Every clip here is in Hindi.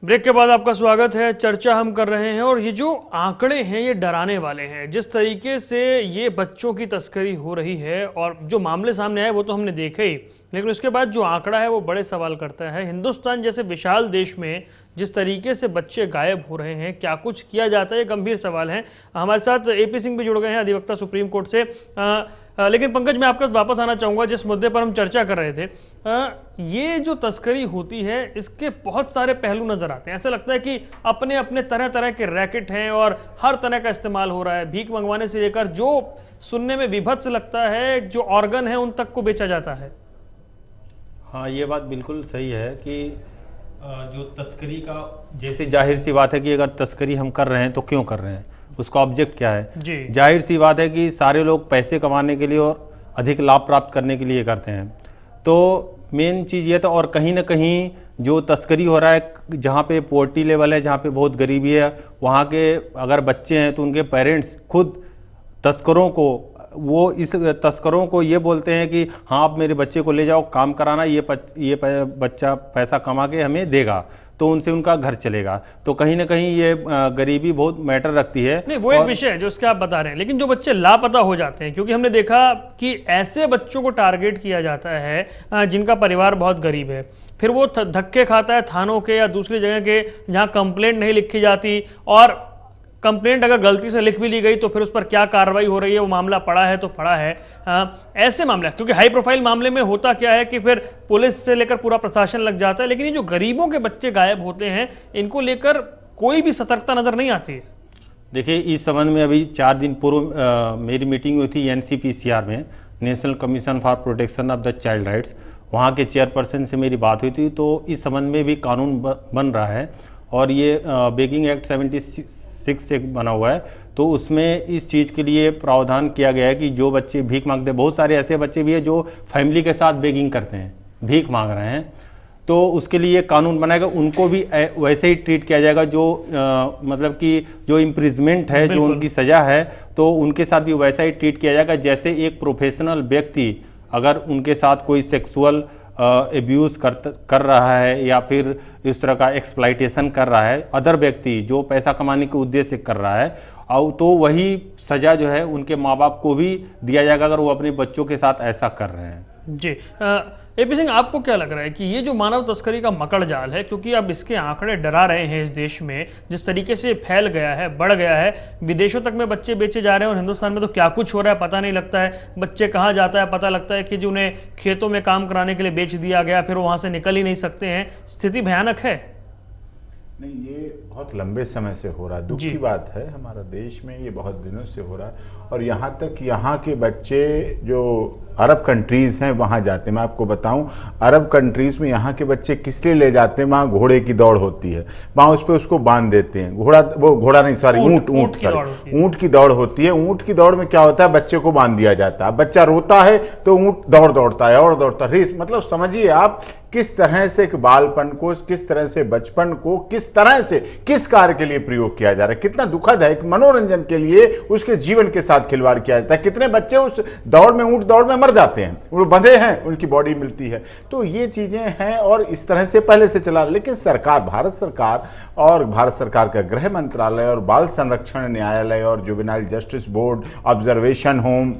ब्रेक के बाद आपका स्वागत है। चर्चा हम कर रहे हैं और ये जो आंकड़े हैं ये डराने वाले हैं। जिस तरीके से ये बच्चों की तस्करी हो रही है और जो मामले सामने आए वो तो हमने देखे ही, लेकिन उसके बाद जो आंकड़ा है वो बड़े सवाल करता है। हिंदुस्तान जैसे विशाल देश में जिस तरीके से बच्चे गायब हो रहे हैं, क्या कुछ किया जाता है, ये गंभीर सवाल है। हमारे साथ एपी सिंह भी जुड़ गए हैं, अधिवक्ता सुप्रीम कोर्ट से। लेकिन पंकज, मैं आपका वापस आना चाहूंगा जिस मुद्दे पर हम चर्चा कर रहे थे। ये जो तस्करी होती है इसके बहुत सारे पहलू नजर आते हैं। ऐसा लगता है कि अपने अपने तरह तरह के रैकेट हैं और हर तरह का इस्तेमाल हो रहा है। भीख मंगवाने से लेकर जो सुनने में विभत्स लगता है, जो ऑर्गन है उन तक को बेचा जाता है। हाँ, ये बात बिल्कुल सही है कि जो तस्करी का, जैसे जाहिर सी बात है कि अगर तस्करी हम कर रहे हैं तो क्यों कर रहे हैं, उसका ऑब्जेक्ट क्या है जी। जाहिर सी बात है कि सारे लोग पैसे कमाने के लिए और अधिक लाभ प्राप्त करने के लिए करते हैं। तो मेन चीज़ ये था, और कहीं ना कहीं जो तस्करी हो रहा है, जहाँ पे पोवर्टी लेवल है, जहाँ पे बहुत गरीबी है, वहाँ के अगर बच्चे हैं तो उनके पेरेंट्स खुद तस्करों को, वो इस तस्करों को ये बोलते हैं कि हाँ आप मेरे बच्चे को ले जाओ, काम कराना, ये बच्चा पैसा कमा के हमें देगा, तो उनसे उनका घर चलेगा। तो कहीं ना कहीं ये गरीबी बहुत मैटर रखती है। नहीं, वो एक विषय है जो उसके आप बता रहे हैं, लेकिन जो बच्चे लापता हो जाते हैं, क्योंकि हमने देखा कि ऐसे बच्चों को टारगेट किया जाता है जिनका परिवार बहुत गरीब है। फिर वो धक्के खाता है थानों के या दूसरी जगह के जहां कंप्लेंट नहीं लिखी जाती, और कंप्लेंट अगर गलती से लिख भी ली गई तो फिर उस पर क्या कार्रवाई हो रही है, वो मामला पड़ा है तो पड़ा है। ऐसे मामले, क्योंकि हाई प्रोफाइल मामले में होता क्या है कि फिर पुलिस से लेकर पूरा प्रशासन लग जाता है, लेकिन ये जो गरीबों के बच्चे गायब होते हैं इनको लेकर कोई भी सतर्कता नजर नहीं आती है। देखिए, इस संबंध में अभी 4 दिन पूर्व मेरी मीटिंग हुई थी एनसीपीसीआर में, national commission for protection of the child rights. वहाँ के चेयरपर्सन से मेरी बात हुई थी, तो इस संबंध में भी कानून बन रहा है और ये बेगिंग एक्ट 76 से बना हुआ है। तो उसमें इस चीज़ के लिए प्रावधान किया गया है कि जो बच्चे भीख मांगते हैं, बहुत सारे ऐसे बच्चे भी हैं जो फैमिली के साथ बेगिंग करते हैं, भीख मांग रहे हैं, तो उसके लिए कानून बनाएगा, उनको भी वैसे ही ट्रीट किया जाएगा। जो मतलब कि जो इम्प्रिजमेंट है, जो उनकी सजा है, तो उनके साथ भी वैसा ही ट्रीट किया जाएगा जैसे एक प्रोफेशनल व्यक्ति अगर उनके साथ कोई सेक्सुअल एब्यूज कर रहा है या फिर इस तरह का एक्सप्लॉइटेशन कर रहा है, अदर व्यक्ति जो पैसा कमाने के उद्देश्य से कर रहा है, और तो वही सजा जो है उनके माँ बाप को भी दिया जाएगा अगर वो अपने बच्चों के साथ ऐसा कर रहे हैं। जी। एपी सिंह, आपको क्या लग रहा है कि ये जो मानव तस्करी का मकड़ जाल है, क्योंकि अब इसके आंकड़े डरा रहे हैं इस देश में, जिस तरीके से फैल गया है, बढ़ गया है, विदेशों तक में बच्चे बेचे जा रहे हैं और हिंदुस्तान में तो क्या कुछ हो रहा है पता नहीं लगता है। बच्चे कहाँ जाता है पता लगता है कि जो उन्हें खेतों में काम कराने के लिए बेच दिया गया, फिर वो वहां से निकल ही नहीं सकते हैं। स्थिति भयानक है। नहीं, ये बहुत लंबे समय से हो रहा है, दुख की बात है। हमारा देश में ये बहुत दिनों से हो रहा है, और यहाँ तक यहाँ के बच्चे जो अरब कंट्रीज हैं वहाँ जाते हैं। मैं आपको बताऊं, अरब कंट्रीज में यहाँ के बच्चे किस लिए ले जाते हैं, वहाँ घोड़े की दौड़ होती है, वहाँ उस पर उसको बांध देते हैं। घोड़ा नहीं, सॉरी, ऊंट की दौड़ होती है। ऊंट की दौड़ में क्या होता है, बच्चे को बांध दिया जाता है, बच्चा रोता है तो ऊंट दौड़ता है और दौड़ता है, रेस। मतलब समझिए आप किस तरह से एक बालपन को, किस तरह से बचपन को, किस तरह से किस कार्य के लिए प्रयोग किया जा रहा है। कितना दुखद है, मनोरंजन के लिए उसके जीवन के साथ खिलवाड़ किया जाता है। कितने बच्चे उस दौड़ में, ऊंट दौड़ में मर जाते हैं, वो बंधे हैं, उनकी बॉडी मिलती है। तो ये चीजें हैं और इस तरह से पहले से चला। लेकिन सरकार, भारत सरकार और भारत सरकार का गृह मंत्रालय और बाल संरक्षण न्यायालय और juvenile justice board, observation home,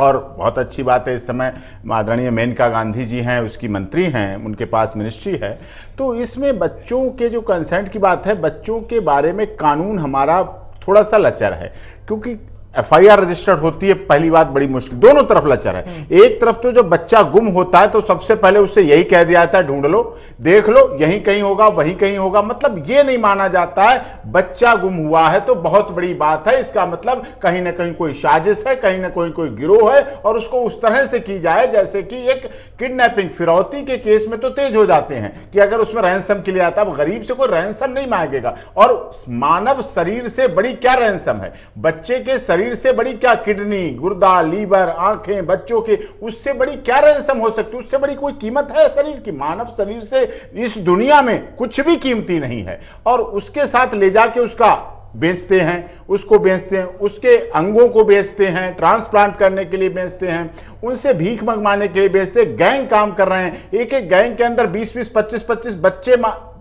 और बहुत अच्छी बात है इस समय आदरणीय मेनका गांधी जी हैं, उसकी मंत्री हैं, उनके पास मिनिस्ट्री है। तो इसमें बच्चों के जो कंसेंट की बात है, बच्चों के बारे में कानून हमारा थोड़ा सा लचर है, क्योंकि एफआईआर रजिस्टर्ड होती है, पहली बात बड़ी मुश्किल, दोनों तरफ लचर है। एक तरफ तो जब बच्चा गुम होता है तो सबसे पहले उससे यही कह दिया जाता है, ढूंढ लो, देख लो, यहीं कहीं होगा, वहीं कहीं होगा। मतलब ये नहीं माना जाता है बच्चा गुम हुआ है तो बहुत बड़ी बात है, इसका मतलब कहीं ना कहीं कोई साजिश है, कहीं ना कहीं कोई गिरोह है, और उसको उस तरह से की जाए जैसे कि एक किडनैपिंग, फिरौती के केस में तो तेज हो जाते हैं कि अगर उसमें रैंसम के लिए आता है, गरीब से कोई रैंसम नहीं मांगेगा। और मानव शरीर से बड़ी क्या रैंसम है, बच्चे के शरीर से बड़ी क्या, किडनी, गुर्दा, लीवर, आंखें बच्चों के, उससे बड़ी क्या रैंसम हो सकती है? उससे बड़ी कोई कीमत है शरीर की? मानव शरीर से इस दुनिया में कुछ भी कीमती नहीं है। और उसके साथ ले जाके उसका बेचते हैं, उसको बेचते हैं, उसके अंगों को बेचते हैं, ट्रांसप्लांट करने के लिए बेचते हैं, उनसे भीख मंगवाने के लिए बेचते हैं। गैंग काम कर रहे हैं, एक एक गैंग के अंदर 20-20, 25-25 बच्चे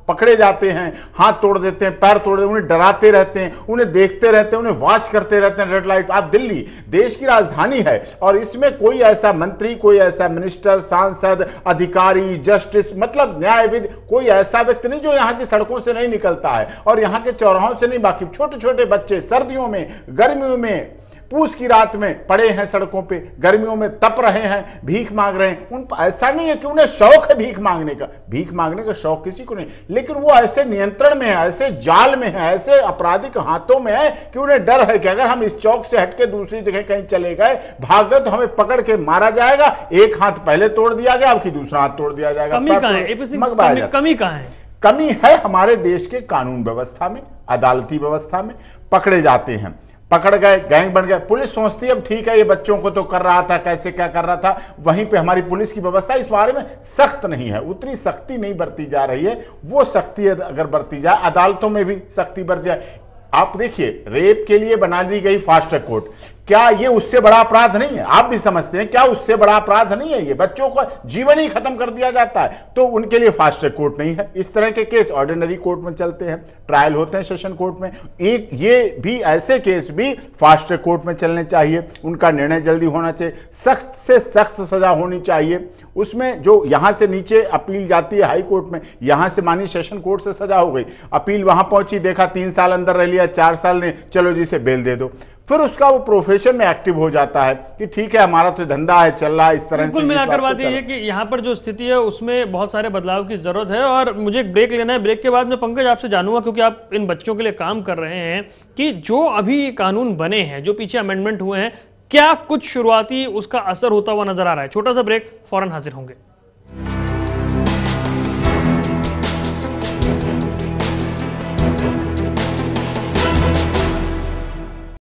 पकड़े जाते हैं, हाथ तोड़ देते हैं, पैर तोड़ देते हैं, उन्हें डराते रहते हैं, उन्हें देखते रहते हैं, उन्हें वॉच करते रहते हैं रेड लाइट। आप दिल्ली देश की राजधानी है और इसमें कोई ऐसा मंत्री, कोई ऐसा मिनिस्टर, सांसद, अधिकारी, जस्टिस, मतलब न्यायविद, कोई ऐसा व्यक्ति नहीं जो यहां की सड़कों से नहीं निकलता है और यहां के चौराहों से नहीं वाकिफ। छोटे छोटे बच्चे सर्दियों में, गर्मियों में, पूस की रात में पड़े हैं सड़कों पे, गर्मियों में तप रहे हैं, भीख मांग रहे हैं। उन ऐसा नहीं है कि उन्हें शौक है भीख मांगने का शौक किसी को नहीं, लेकिन वो ऐसे नियंत्रण में है, ऐसे जाल में है, ऐसे आपराधिक हाथों में है कि उन्हें डर है कि अगर हम इस चौक से हटके दूसरी जगह कहीं चले गए, भाग गए, तो हमें पकड़ के मारा जाएगा। एक हाथ पहले तोड़ दिया गया, अब की दूसरा हाथ तोड़ दिया जाएगा। कमी कहां है? कमी कहां है? कमी है हमारे देश के कानून व्यवस्था में, अदालती व्यवस्था में। पकड़े जाते हैं, पकड़ गए, गैंग बन गए, पुलिस सोचती है अब ठीक है ये बच्चों को तो कर रहा था, कैसे क्या कर रहा था। वहीं पे हमारी पुलिस की व्यवस्था इस बारे में सख्त नहीं है, उतनी सख्ती नहीं बरती जा रही है। वो सख्ती अगर बरती जाए, अदालतों में भी सख्ती बरती जाए। आप देखिए, रेप के लिए बना दी गई फास्ट ट्रैक कोर्ट, क्या ये उससे बड़ा अपराध नहीं है? आप भी समझते हैं, क्या उससे बड़ा अपराध नहीं है? ये बच्चों का जीवन ही खत्म कर दिया जाता है, तो उनके लिए फास्ट ट्रैक कोर्ट नहीं है। इस तरह के केस ऑर्डिनरी कोर्ट में चलते हैं, ट्रायल होते हैं सेशन कोर्ट में। एक ये भी ऐसे केस भी फास्ट ट्रैक कोर्ट में चलने चाहिए, उनका निर्णय जल्दी होना चाहिए, सख्त से सख्त सजा होनी चाहिए। उसमें जो यहां से नीचे अपील जाती है हाई कोर्ट में, यहां से मानी सेशन कोर्ट से सजा हो गई, अपील वहां पहुंची, देखा 3 साल अंदर रह लिया, 4 साल ने, चलो जी से बेल दे दो। फिर उसका वो प्रोफेशन में एक्टिव हो जाता है कि ठीक है हमारा तो धंधा है, चल रहा है इस तरह से। कुल मिलाकर बात यह है कि यहाँ पर जो स्थिति है उसमें बहुत सारे बदलाव की जरूरत है। और मुझे एक ब्रेक लेना है, ब्रेक के बाद में पंकज आपसे जानूंगा, क्योंकि आप इन बच्चों के लिए काम कर रहे हैं, कि जो अभी कानून बने हैं, जो पीछे अमेंडमेंट हुए हैं, क्या कुछ शुरुआती उसका असर होता हुआ नजर आ रहा है? छोटा सा ब्रेक, फौरन हाजिर होंगे।